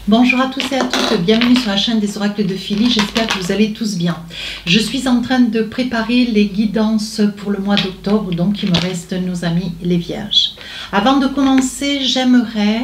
Bonjour à tous et à toutes, bienvenue sur la chaîne des oracles de Philly, j'espère que vous allez tous bien. Je suis en train de préparer les guidances pour le mois d'octobre, donc il me reste nos amis les vierges. Avant de commencer, j'aimerais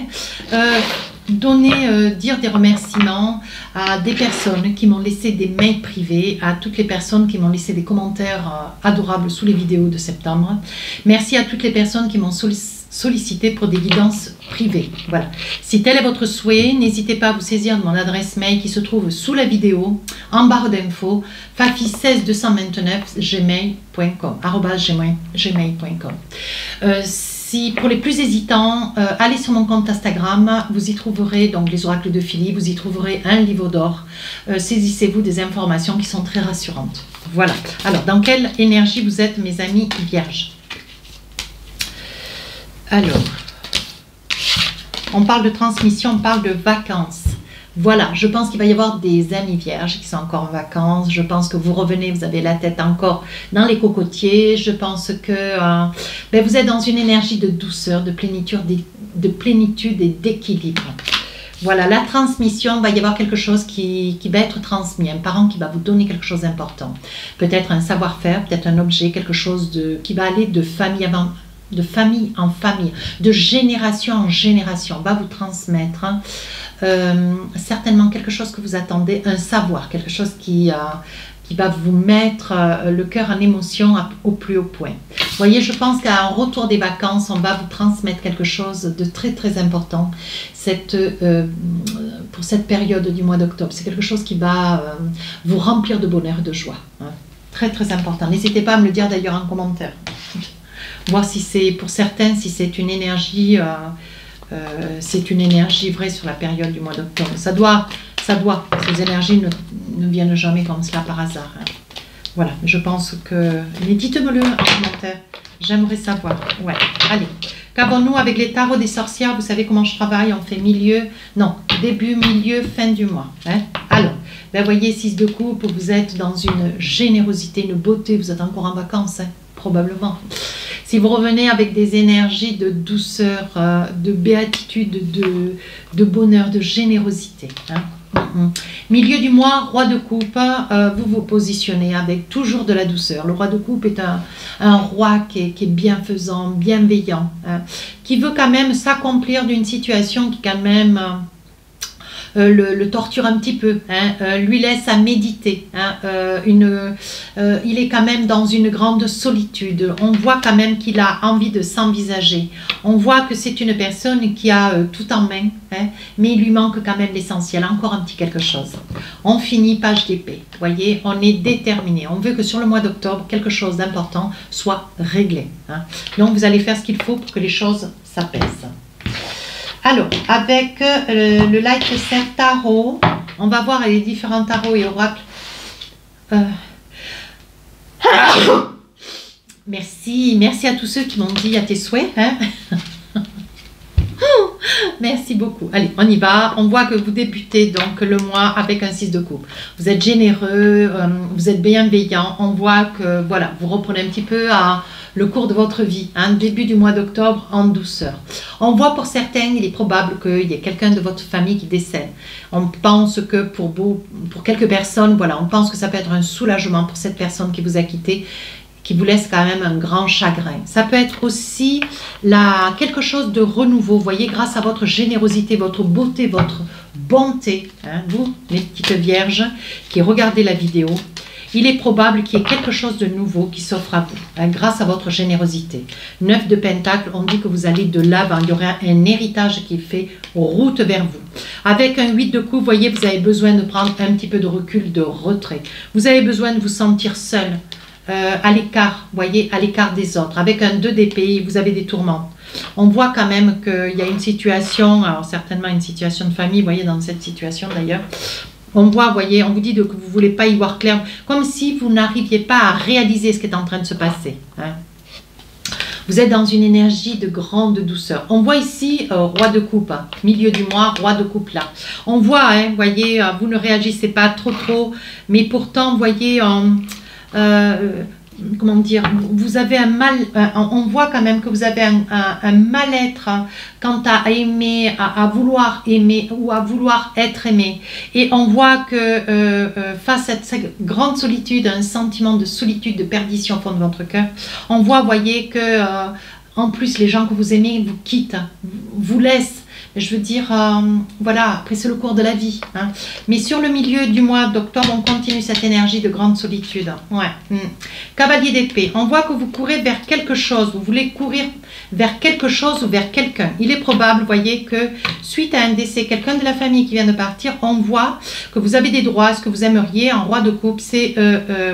dire des remerciements à des personnes qui m'ont laissé des mails privés, à toutes les personnes qui m'ont laissé des commentaires adorables sous les vidéos de septembre. Merci à toutes les personnes qui m'ont sollicité pour des guidances privées. Voilà. Si tel est votre souhait, n'hésitez pas à vous saisir de mon adresse mail qui se trouve sous la vidéo, en barre d'infos, fafi16229gmail.com, @gmail.com. Si pour les plus hésitants, allez sur mon compte Instagram, vous y trouverez donc les oracles de Philly, vous y trouverez un livre d'or. Saisissez-vous des informations qui sont très rassurantes. Voilà. Alors, dans quelle énergie vous êtes, mes amis vierges? Alors, on parle de transmission, on parle de vacances. Voilà, je pense qu'il va y avoir des amis vierges qui sont encore en vacances. Je pense que vous revenez, vous avez la tête encore dans les cocotiers. Je pense que vous êtes dans une énergie de douceur, de plénitude et d'équilibre. Voilà, la transmission, il va y avoir quelque chose qui va être transmis, un parent qui va vous donner quelque chose d'important. Peut-être un savoir-faire, peut-être un objet, quelque chose qui va aller de famille en famille, de génération en génération, on va vous transmettre certainement quelque chose que vous attendez, un savoir, quelque chose qui va vous mettre le cœur en émotion au plus haut point. Vous voyez, je pense qu'à un retour des vacances, on va vous transmettre quelque chose de très très important pour cette période du mois d'octobre. C'est quelque chose qui va vous remplir de bonheur et de joie. Hein. Très très important. N'hésitez pas à me le dire d'ailleurs en commentaire. Voir si c'est pour certains, si c'est une énergie vraie sur la période du mois d'octobre. Ça doit, ces énergies ne viennent jamais comme cela par hasard. Hein. Voilà, je pense que... Mais dites-me-le en commentaire, j'aimerais savoir. Ouais, allez. Qu'avons-nous avec les tarots des sorcières? Vous savez comment je travaille, on fait début, milieu, fin du mois. Hein. Alors, voyez, 6 de coupe, vous êtes dans une générosité, une beauté, vous êtes encore en vacances, hein, probablement. Si vous revenez avec des énergies de douceur, de béatitude, de bonheur, de générosité. Hein. Milieu du mois, roi de coupe, vous vous positionnez avec toujours de la douceur. Le roi de coupe est un roi qui est bienfaisant, bienveillant, hein, qui veut quand même s'accomplir d'une situation qui quand même... le torture un petit peu, hein, lui laisse à méditer, hein, il est quand même dans une grande solitude, on voit quand même qu'il a envie de s'envisager, on voit que c'est une personne qui a tout en main, hein, mais il lui manque quand même l'essentiel, encore un petit quelque chose. On finit page d'épée, voyez, on est déterminé, on veut que sur le mois d'octobre, quelque chose d'important soit réglé, hein. Donc vous allez faire ce qu'il faut pour que les choses s'apaisent. Alors, avec le Light Set Tarot, on va voir les différents tarots et oracles. Merci à tous ceux qui m'ont dit à tes souhaits. Hein. Merci beaucoup. Allez, on y va. On voit que vous débutez donc le mois avec un 6 de coupe. Vous êtes généreux, vous êtes bienveillant. On voit que voilà, vous reprenez un petit peu le cours de votre vie, hein, début du mois d'octobre en douceur. On voit pour certains, il est probable qu'il y ait quelqu'un de votre famille qui décède. On pense que pour quelques personnes, voilà, on pense que ça peut être un soulagement pour cette personne qui vous a quitté, qui vous laisse quand même un grand chagrin. Ça peut être aussi quelque chose de renouveau, vous voyez, grâce à votre générosité, votre beauté, votre bonté, hein, vous, les petites vierges qui regardez la vidéo. Il est probable qu'il y ait quelque chose de nouveau qui s'offre à vous, hein, grâce à votre générosité. 9 de Pentacle, on dit que vous allez de l'avant, il y aura un héritage qui fait route vers vous. Avec un 8 de coupe, vous voyez, vous avez besoin de prendre un petit peu de recul, de retrait. Vous avez besoin de vous sentir seul, à l'écart, voyez, à l'écart des autres. Avec un 2 d'épée, vous avez des tourments. On voit quand même qu'il y a une situation, alors certainement une situation de famille, vous voyez, dans cette situation d'ailleurs. On voit, vous voyez, on vous dit que vous ne voulez pas y voir clair, comme si vous n'arriviez pas à réaliser ce qui est en train de se passer. Hein. Vous êtes dans une énergie de grande douceur. On voit ici roi de coupe, hein, milieu du mois, roi de coupe là. On voit, hein, vous voyez, vous ne réagissez pas trop, mais pourtant, vous voyez, comment dire, vous avez un mal, on voit quand même que vous avez un mal-être quant à aimer, à vouloir aimer ou à vouloir être aimé. Et on voit que face à cette grande solitude, un sentiment de solitude, de perdition au fond de votre cœur, on voit, voyez, que en plus les gens que vous aimez vous quittent, vous laissent. Je veux dire, voilà, après c'est le cours de la vie. Hein. Mais sur le milieu du mois d'octobre, on continue cette énergie de grande solitude. Ouais. Cavalier d'épée, on voit que vous courez vers quelque chose, vous voulez courir vers quelque chose ou vers quelqu'un. Il est probable, voyez, que suite à un décès, quelqu'un de la famille qui vient de partir, on voit que vous avez des droits, ce que vous aimeriez en roi de coupe, c'est,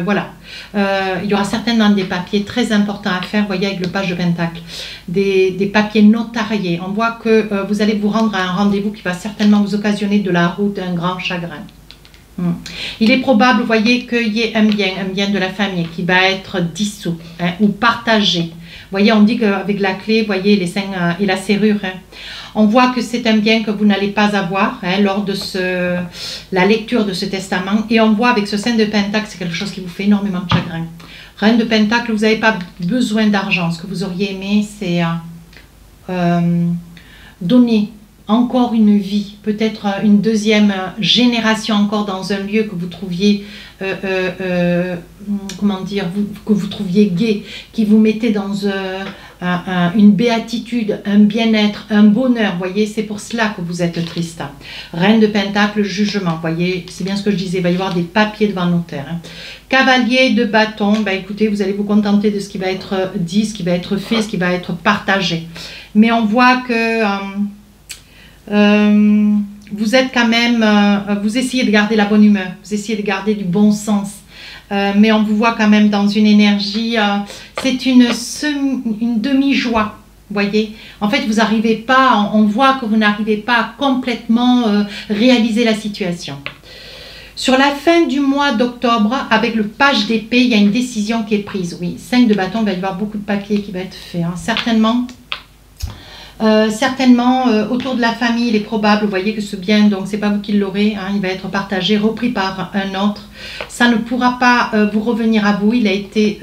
voilà. Il y aura certainement des papiers très importants à faire, voyez, avec le page de Pentacle, des papiers notariés. On voit que vous allez vous rendre à un rendez-vous qui va certainement vous occasionner de la route d'un grand chagrin. Il est probable, voyez, qu'il y ait un bien de la famille qui va être dissous, hein, ou partagé. Voyez, on dit qu'avec la clé, voyez, les 5 et la serrure, hein, on voit que c'est un bien que vous n'allez pas avoir, hein, lors de la lecture de ce testament. Et on voit avec ce 5 de Pentacle, c'est quelque chose qui vous fait énormément de chagrin. Reine de Pentacle, vous n'avez pas besoin d'argent. Ce que vous auriez aimé, c'est donner encore une vie, peut-être une deuxième génération encore dans un lieu que vous trouviez, comment dire, que vous trouviez gai, qui vous mettait dans une béatitude, un bien-être, un bonheur, voyez, c'est pour cela que vous êtes triste. Reine de Pentacle, jugement, voyez, c'est bien ce que je disais, il va y avoir des papiers devant notaire. Hein. Cavalier de bâton, bah écoutez, vous allez vous contenter de ce qui va être dit, ce qui va être fait, ce qui va être partagé. Mais on voit que vous êtes quand même, vous essayez de garder la bonne humeur, vous essayez de garder du bon sens. Mais on vous voit quand même dans une énergie, c'est une demi-joie, voyez. En fait, vous n'arrivez pas, on voit que vous n'arrivez pas à complètement réaliser la situation. Sur la fin du mois d'octobre, avec le page d'épée, il y a une décision qui est prise. Oui, 5 de bâton, il va y avoir beaucoup de papier qui va être fait, hein. Certainement, autour de la famille, il est probable, vous voyez que ce bien, donc c'est pas vous qui l'aurez, hein, il va être partagé, repris par un autre. Ça ne pourra pas vous revenir à vous, il a été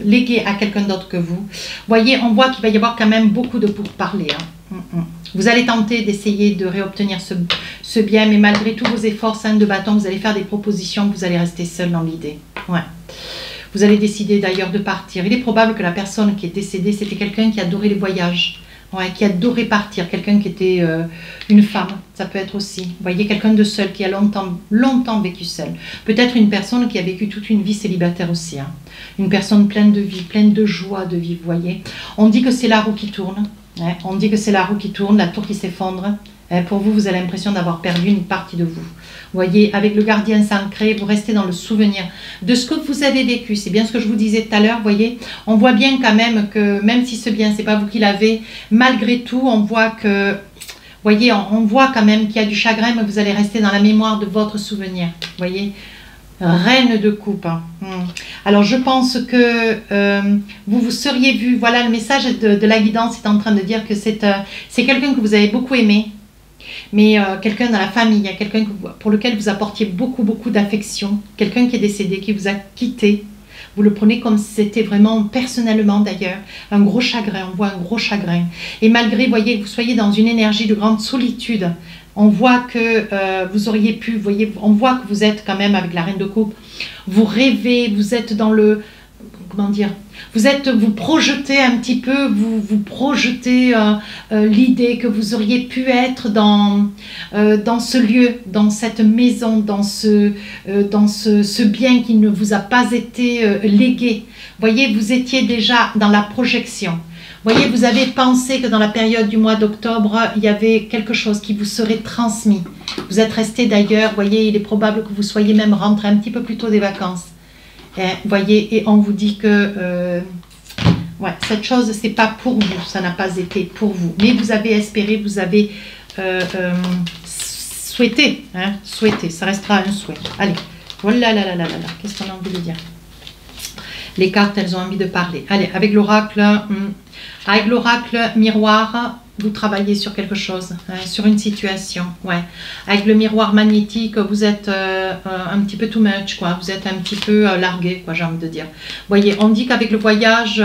légué à quelqu'un d'autre que vous. Voyez, on voit qu'il va y avoir quand même beaucoup de pourparlers. Hein. Vous allez tenter d'essayer de réobtenir ce bien, mais malgré tous vos efforts, 5 de bâton, vous allez faire des propositions, vous allez rester seul dans l'idée. Ouais. Vous allez décider d'ailleurs de partir. Il est probable que la personne qui est décédée, c'était quelqu'un qui adorait les voyages, ouais, qui adorait partir, quelqu'un qui était une femme, ça peut être aussi. Vous voyez, quelqu'un de seul, qui a longtemps vécu seul. Peut-être une personne qui a vécu toute une vie célibataire aussi. Hein. Une personne pleine de vie, pleine de joie de vivre, vous voyez. On dit que c'est la roue qui tourne. Hein. On dit que c'est la roue qui tourne, la tour qui s'effondre. Pour vous, vous avez l'impression d'avoir perdu une partie de vous. Vous voyez, avec le gardien sacré, vous restez dans le souvenir de ce que vous avez vécu. C'est bien ce que je vous disais tout à l'heure, vous voyez. On voit bien quand même que, même si ce bien, c'est pas vous qui l'avez, malgré tout, on voit que, vous voyez, on voit quand même qu'il y a du chagrin, mais vous allez rester dans la mémoire de votre souvenir. Vous voyez, reine de coupe. Hein. Alors, je pense que vous seriez vu, voilà, le message de la guidance est en train de dire que c'est quelqu'un que vous avez beaucoup aimé. Mais quelqu'un dans la famille, quelqu'un pour lequel vous apportiez beaucoup d'affection, quelqu'un qui est décédé, qui vous a quitté, vous le prenez comme si c'était vraiment personnellement d'ailleurs, un gros chagrin, on voit un gros chagrin. Et malgré, voyez, que vous soyez dans une énergie de grande solitude, on voit que vous auriez pu, voyez, on voit que vous êtes quand même avec la reine de coupe, vous rêvez, vous êtes dans le, comment dire, vous projetez un petit peu, vous projetez l'idée que vous auriez pu être dans ce lieu, dans cette maison, dans ce bien qui ne vous a pas été légué. Voyez, vous étiez déjà dans la projection. Voyez, vous avez pensé que dans la période du mois d'octobre, il y avait quelque chose qui vous serait transmis. Vous êtes resté d'ailleurs, voyez, il est probable que vous soyez même rentré un petit peu plus tôt des vacances. Voyez, et on vous dit que ouais, cette chose, c'est pas pour vous, ça n'a pas été pour vous. Mais vous avez espéré, vous avez souhaité, hein, souhaité, ça restera un souhait. Allez, voilà, qu'est-ce qu'on a envie de dire? Les cartes, elles ont envie de parler. Allez, avec l'oracle miroir, vous travaillez sur quelque chose, hein, sur une situation, ouais. Avec le miroir magnétique, vous êtes un petit peu too much, quoi. Vous êtes un petit peu largué, quoi, j'ai envie de dire. Vous voyez, on dit qu'avec le voyage,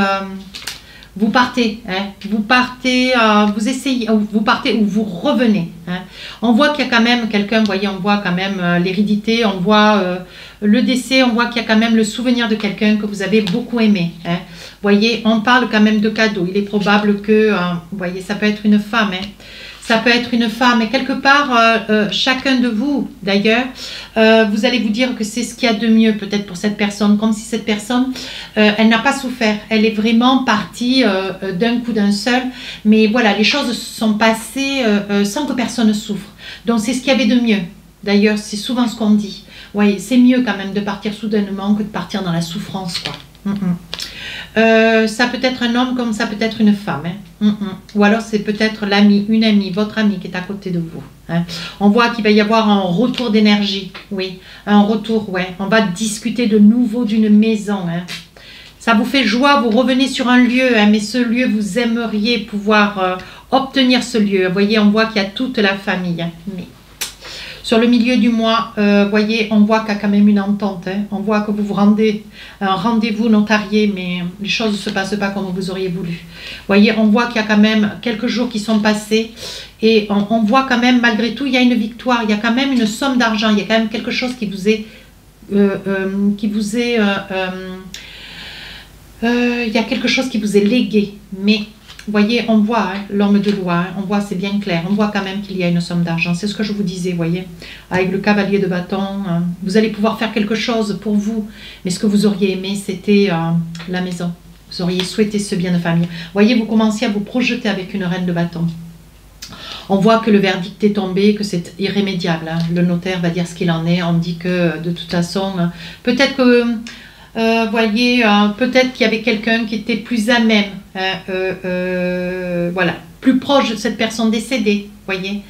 vous partez, hein, vous partez, vous essayez, vous partez ou vous revenez. Hein. On voit qu'il y a quand même quelqu'un, vous voyez, on voit quand même l'hérédité, on voit le décès, on voit qu'il y a quand même le souvenir de quelqu'un que vous avez beaucoup aimé. Hein. Vous voyez, on parle quand même de cadeaux. Il est probable que, vous voyez, ça peut être une femme, hein. Ça peut être une femme. Et quelque part, chacun de vous, d'ailleurs, vous allez vous dire que c'est ce qu'il y a de mieux peut-être pour cette personne. Comme si cette personne, elle n'a pas souffert. Elle est vraiment partie d'un coup d'un seul. Mais voilà, les choses sont passées sans que personne ne souffre. Donc c'est ce qu'il y avait de mieux. D'ailleurs, c'est souvent ce qu'on dit. Oui, c'est mieux quand même de partir soudainement que de partir dans la souffrance, quoi. Ça peut être un homme comme ça peut être une femme, hein. Ou alors c'est peut-être l'ami, une amie, votre ami qui est à côté de vous, hein. On voit qu'il va y avoir un retour d'énergie, oui, un retour, ouais. On va discuter de nouveau d'une maison, hein. Ça vous fait joie, vous revenez sur un lieu, hein, mais ce lieu, vous aimeriez pouvoir obtenir ce lieu. Vous voyez, on voit qu'il y a toute la famille, hein. Mais sur le milieu du mois, voyez, on voit qu'il y a quand même une entente. Hein. On voit que vous vous rendez un rendez-vous notarié, mais les choses ne se passent pas comme vous auriez voulu. Voyez, on voit qu'il y a quand même quelques jours qui sont passés et on voit quand même, malgré tout, il y a une victoire. Il y a quand même une somme d'argent. Il y a quand même quelque chose qui vous est... il y a quelque chose qui vous est légué, mais... Vous voyez, on voit hein, l'homme de loi, hein, on voit, c'est bien clair, on voit quand même qu'il y a une somme d'argent. C'est ce que je vous disais, vous voyez, avec le cavalier de bâton, hein, vous allez pouvoir faire quelque chose pour vous, mais ce que vous auriez aimé, c'était la maison. Vous auriez souhaité ce bien de famille. Vous voyez, vous commenciez à vous projeter avec une reine de bâton. On voit que le verdict est tombé, que c'est irrémédiable. Hein. Le notaire va dire ce qu'il en est. On dit que, de toute façon, peut-être que... voyez, peut-être qu'il y avait quelqu'un qui était plus à même, voilà, plus proche de cette personne décédée, voyez,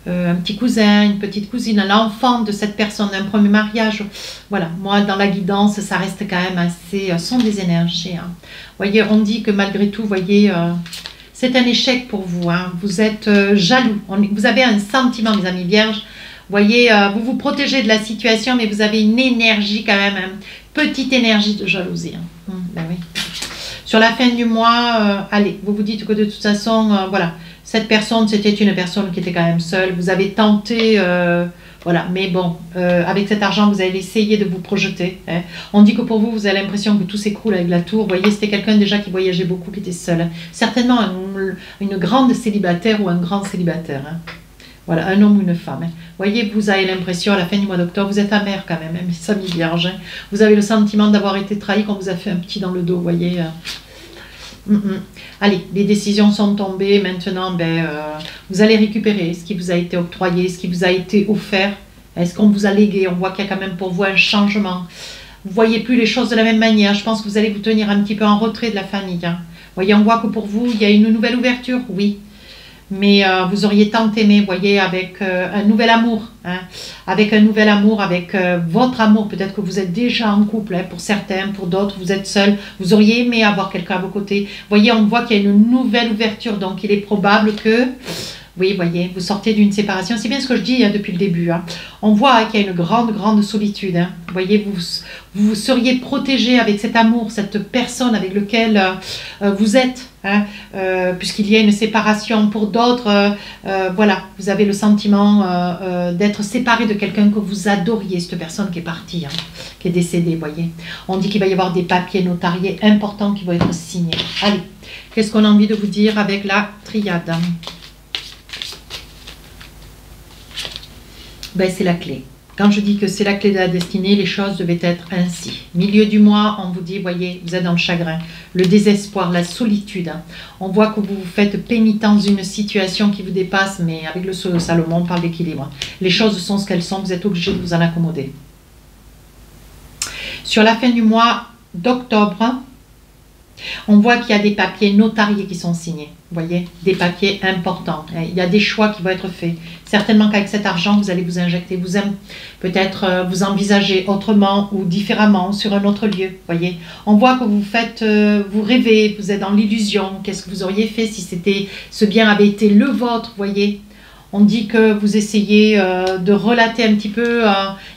un petit cousin, une petite cousine, l'enfant de cette personne, un premier mariage, voilà, moi dans la guidance, ça reste quand même assez, sont des énergies, hein. Voyez, on dit que malgré tout, voyez, c'est un échec pour vous, hein. Vous êtes jaloux, vous avez un sentiment, mes amis vierges, voyez, vous vous protégez de la situation, mais vous avez une énergie quand même, hein. Petite énergie de jalousie. Hein. Ben oui. Sur la fin du mois, allez, vous vous dites que de toute façon, voilà, cette personne, c'était une personne qui était quand même seule. Vous avez tenté, voilà, mais bon, avec cet argent, vous allez essayer de vous projeter. Hein. On dit que pour vous, vous avez l'impression que tout s'écroule avec la tour. Vous voyez, c'était quelqu'un déjà qui voyageait beaucoup, qui était seul. Certainement une grande célibataire ou un grand célibataire. Hein. Voilà, un homme ou une femme. Hein. Voyez, vous avez l'impression, à la fin du mois d'octobre, vous êtes amer quand même, mes amis vierges. Hein. Vous avez le sentiment d'avoir été trahi quand vous a fait un petit dans le dos, voyez. Allez, les décisions sont tombées. Maintenant, ben, vous allez récupérer ce qui vous a été octroyé, ce qui vous a été offert. Est-ce qu'on vous a légué? On voit qu'il y a quand même pour vous un changement. Vous ne voyez plus les choses de la même manière. Je pense que vous allez vous tenir un petit peu en retrait de la famille. Hein. Voyez, on voit que pour vous, il y a une nouvelle ouverture, oui. Mais vous auriez tant aimé, voyez, avec un nouvel amour, hein, avec un nouvel amour, avec votre amour. Peut-être que vous êtes déjà en couple, hein, pour certains, pour d'autres, vous êtes seul. Vous auriez aimé avoir quelqu'un à vos côtés. Voyez, on voit qu'il y a une nouvelle ouverture, donc il est probable que, oui, voyez, vous sortez d'une séparation. C'est bien ce que je dis hein, depuis le début. Hein. On voit hein, qu'il y a une grande solitude. Hein. Voyez, vous seriez protégé avec cet amour, cette personne avec laquelle vous êtes. Hein, puisqu'il y a une séparation pour d'autres, voilà, vous avez le sentiment d'être séparé de quelqu'un que vous adoriez, cette personne qui est partie, hein, qui est décédée, voyez. On dit qu'il va y avoir des papiers notariés importants qui vont être signés. Allez, qu'est-ce qu'on a envie de vous dire avec la triade? Ben, c'est la clé. Quand je dis que c'est la clé de la destinée, les choses devaient être ainsi. Milieu du mois, on vous dit, voyez, vous êtes dans le chagrin, le désespoir, la solitude. Hein. On voit que vous vous faites pénitence d'une situation qui vous dépasse, mais avec le Salomon, on parle d'équilibre. Les choses sont ce qu'elles sont, vous êtes obligé de vous en accommoder. Sur la fin du mois d'octobre, On voit qu'il y a des papiers notariés qui sont signés. Vous voyez, des papiers importants. Il y a des choix qui vont être faits. Certainement qu'avec cet argent, vous allez vous injecter. Peut-être vous envisager autrement ou différemment sur un autre lieu. Voyez, on voit que vous faites, vous rêvez, vous êtes dans l'illusion. Qu'est-ce que vous auriez fait si ce bien avait été le vôtre, voyez? On dit que vous essayez de relater un petit peu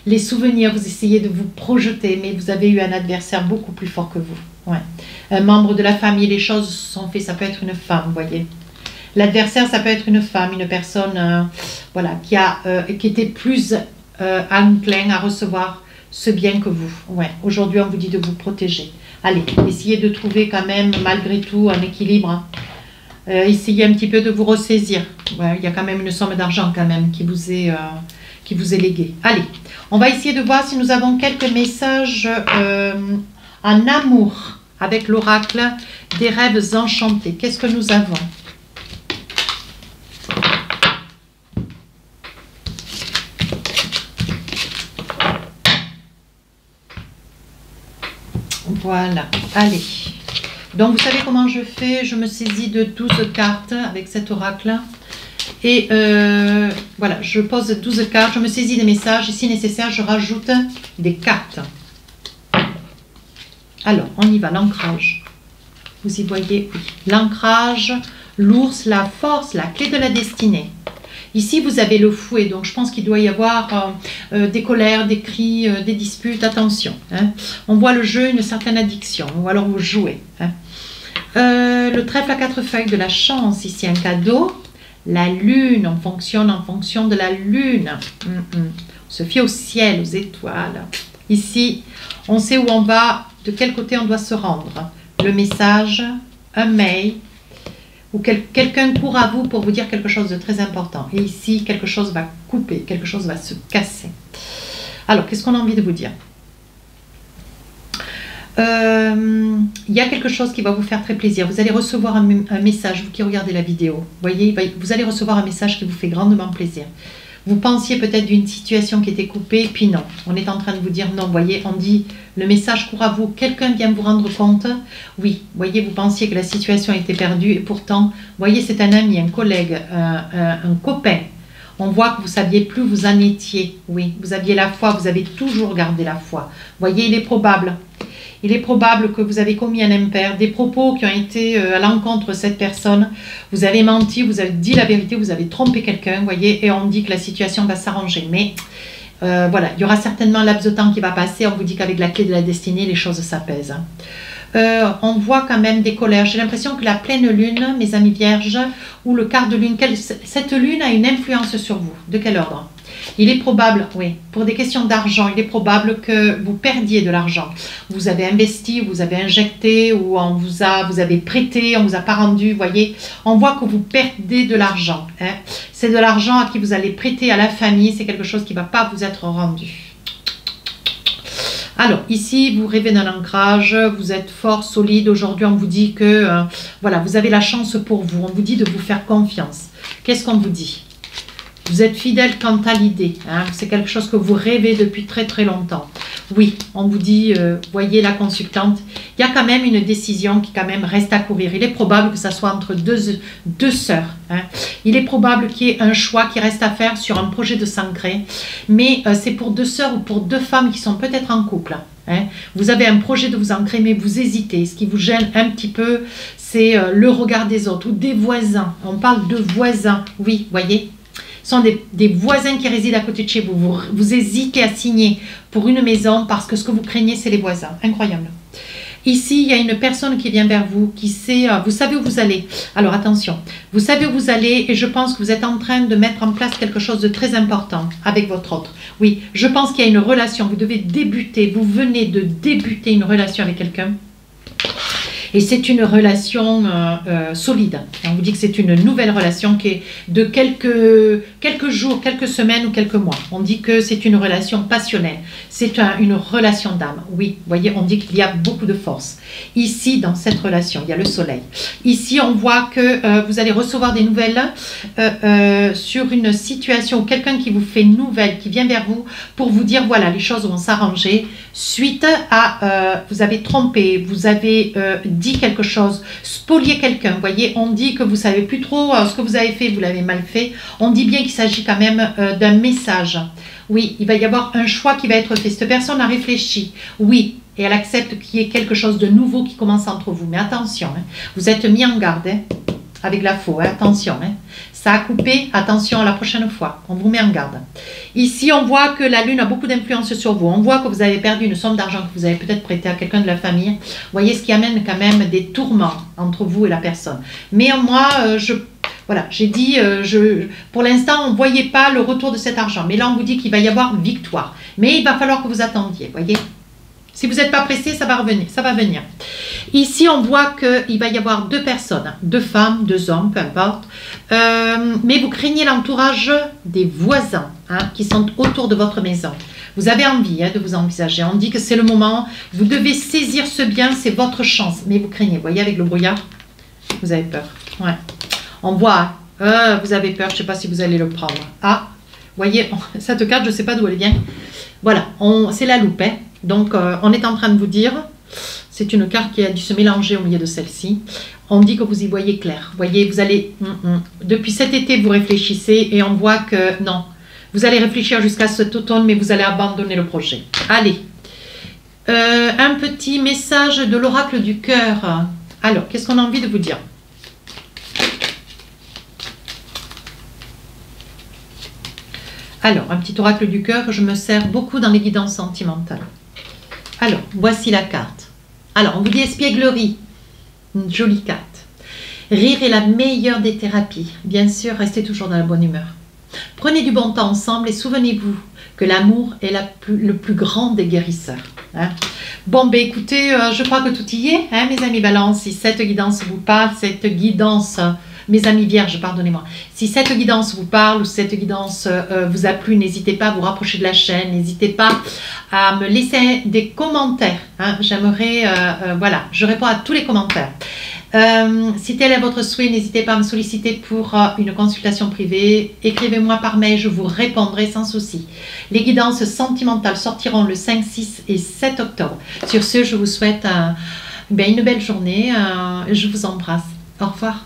les souvenirs, vous essayez de vous projeter, mais vous avez eu un adversaire beaucoup plus fort que vous. Ouais. Un membre de la famille, les choses sont faites, ça peut être une femme, vous voyez. L'adversaire, ça peut être une femme, une personne voilà, qui était plus enclin à recevoir ce bien que vous. Ouais. Aujourd'hui, on vous dit de vous protéger. Allez, essayez de trouver quand même, malgré tout, un équilibre. Hein. Essayez un petit peu de vous ressaisir. Ouais, il y a quand même une somme d'argent quand même qui vous est léguée. Allez, on va essayer de voir si nous avons quelques messages en amour avec l'oracle des rêves enchantés. Qu'est-ce que nous avons? Voilà, allez. Donc, vous savez comment je fais? Je me saisis de 12 cartes avec cet oracle. Et voilà, je pose 12 cartes, je me saisis des messages. Et si nécessaire, je rajoute des cartes. Alors, on y va, l'ancrage. Vous y voyez, oui. L'ancrage, l'ours, la force, la clé de la destinée. Ici, vous avez le fouet, donc je pense qu'il doit y avoir des colères, des cris, des disputes. Attention, hein. On voit le jeu, une certaine addiction, ou alors vous jouez. Hein. Le trèfle à 4 feuilles de la chance, ici un cadeau. La lune, on fonctionne en fonction de la lune. On se fie au ciel, aux étoiles. Ici, on sait où on va, de quel côté on doit se rendre. Le message, un mail, ou quelqu'un court à vous pour vous dire quelque chose de très important. Et ici, quelque chose va couper, quelque chose va se casser. Alors, qu'est-ce qu'on a envie de vous dire? Il y a quelque chose qui va vous faire très plaisir. Vous allez recevoir un message, vous qui regardez la vidéo. Voyez, vous allez recevoir un message qui vous fait grandement plaisir. Vous pensiez peut-être d'une situation qui était coupée, puis non. On est en train de vous dire non. Voyez, on dit le message court à vous. Quelqu'un vient vous rendre compte. Oui, voyez, vous pensiez que la situation était perdue et pourtant, voyez, c'est un ami, un collègue, un copain. On voit que vous ne saviez plus où vous en étiez. Oui, vous aviez la foi, vous avez toujours gardé la foi. Voyez, il est probable. Il est probable que vous avez commis un impair, des propos qui ont été à l'encontre de cette personne. Vous avez menti, vous avez dit la vérité, vous avez trompé quelqu'un, voyez, et on dit que la situation va s'arranger. Mais voilà, il y aura certainement un laps de temps qui va passer. On vous dit qu'avec la clé de la destinée, les choses s'apaisent. On voit quand même des colères. J'ai l'impression que la pleine lune, mes amis vierges, ou le quart de lune, cette lune a une influence sur vous. De quel ordre? Il est probable, oui, pour des questions d'argent, il est probable que vous perdiez de l'argent. Vous avez investi, vous avez injecté, ou vous avez prêté, on ne vous a pas rendu, voyez. On voit que vous perdez de l'argent. Hein. C'est de l'argent à qui vous allez prêter à la famille, c'est quelque chose qui ne va pas vous être rendu. Alors, ici, vous rêvez d'un ancrage, vous êtes fort, solide. Aujourd'hui, on vous dit que, voilà, vous avez la chance pour vous. On vous dit de vous faire confiance. Qu'est-ce qu'on vous dit? Vous êtes fidèle quant à l'idée. Hein? C'est quelque chose que vous rêvez depuis très très longtemps. Oui, on vous dit, voyez la consultante, il y a quand même une décision qui quand même reste à courir. Il est probable que ça soit entre deux sœurs. Hein? Il est probable qu'il y ait un choix qui reste à faire sur un projet de s'ancrer. Mais c'est pour 2 sœurs ou pour 2 femmes qui sont peut-être en couple. Hein? Vous avez un projet de vous ancrer, mais vous hésitez. Ce qui vous gêne un petit peu, c'est le regard des autres ou des voisins. On parle de voisins, oui, voyez. Ce sont des voisins qui résident à côté de chez vous. Vous hésitez à signer pour une maison parce que ce que vous craignez, c'est les voisins. Incroyable. Ici, il y a une personne qui vient vers vous, qui sait, vous savez où vous allez. Alors attention, vous savez où vous allez et je pense que vous êtes en train de mettre en place quelque chose de très important avec votre autre. Oui, je pense qu'il y a une relation, vous devez débuter, vous venez de débuter une relation avec quelqu'un. Et c'est une relation solide. On vous dit que c'est une nouvelle relation qui est de quelques jours, quelques semaines ou quelques mois. On dit que c'est une relation passionnelle. C'est une relation d'âme. Oui, vous voyez, on dit qu'il y a beaucoup de force. Ici, dans cette relation, il y a le soleil. Ici, on voit que vous allez recevoir des nouvelles sur une situation, quelqu'un qui vous fait une nouvelle, qui vient vers vous pour vous dire, voilà, les choses vont s'arranger. Suite à, vous avez trompé, vous avez dit dit quelque chose, spolier quelqu'un. Vous voyez, on dit que vous ne savez plus trop ce que vous avez fait, vous l'avez mal fait. On dit bien qu'il s'agit quand même d'un message. Oui, il va y avoir un choix qui va être fait. Cette personne a réfléchi. Oui, et elle accepte qu'il y ait quelque chose de nouveau qui commence entre vous. Mais attention, hein, vous êtes mis en garde hein, avec la faux. Hein, attention, hein. Ça a coupé. Attention à la prochaine fois. On vous met en garde. Ici, on voit que la lune a beaucoup d'influence sur vous. On voit que vous avez perdu une somme d'argent que vous avez peut-être prêté à quelqu'un de la famille. Vous voyez, ce qui amène quand même des tourments entre vous et la personne. Mais moi, voilà, j'ai dit, pour l'instant, on ne voyait pas le retour de cet argent. Mais là, on vous dit qu'il va y avoir victoire. Mais il va falloir que vous attendiez, voyez. Si vous n'êtes pas pressé, ça va revenir, ça va venir. Ici, on voit qu'il va y avoir deux personnes, deux femmes, deux hommes, peu importe. Mais vous craignez l'entourage des voisins hein, qui sont autour de votre maison. Vous avez envie hein, de vous envisager. On dit que c'est le moment. Vous devez saisir ce bien, c'est votre chance. Mais vous craignez, vous voyez, avec le brouillard, vous avez peur. Ouais. On voit, vous avez peur, je ne sais pas si vous allez le prendre. Ah, vous voyez, cette carte, je ne sais pas d'où elle vient. Voilà, c'est la loupe. Hein. Donc, on est en train de vous dire, c'est une carte qui a dû se mélanger au milieu de celle-ci. On dit que vous y voyez clair. Vous voyez, vous allez, depuis cet été, vous réfléchissez et on voit que non, vous allez réfléchir jusqu'à cet automne, mais vous allez abandonner le projet. Allez, un petit message de l'oracle du cœur. Alors, qu'est-ce qu'on a envie de vous dire ? Alors, un petit oracle du cœur, je me sers beaucoup dans les guidances sentimentales. Alors, voici la carte. Alors, on vous dit espièglerie. Une jolie carte. Rire est la meilleure des thérapies. Bien sûr, restez toujours dans la bonne humeur. Prenez du bon temps ensemble et souvenez-vous que l'amour est le plus grand des guérisseurs. Hein. Bon, ben écoutez, je crois que tout y est, hein, mes amis Balance. Si cette guidance vous parle, cette guidance... Mes amis vierges, pardonnez-moi. Si cette guidance vous parle ou cette guidance vous a plu, n'hésitez pas à vous rapprocher de la chaîne. N'hésitez pas à me laisser des commentaires. Hein. J'aimerais, voilà, je réponds à tous les commentaires. Si tel est votre souhait, n'hésitez pas à me solliciter pour une consultation privée. Écrivez-moi par mail, je vous répondrai sans souci. Les guidances sentimentales sortiront le 5, 6 et 7 octobre. Sur ce, je vous souhaite une belle journée. Je vous embrasse. Au revoir.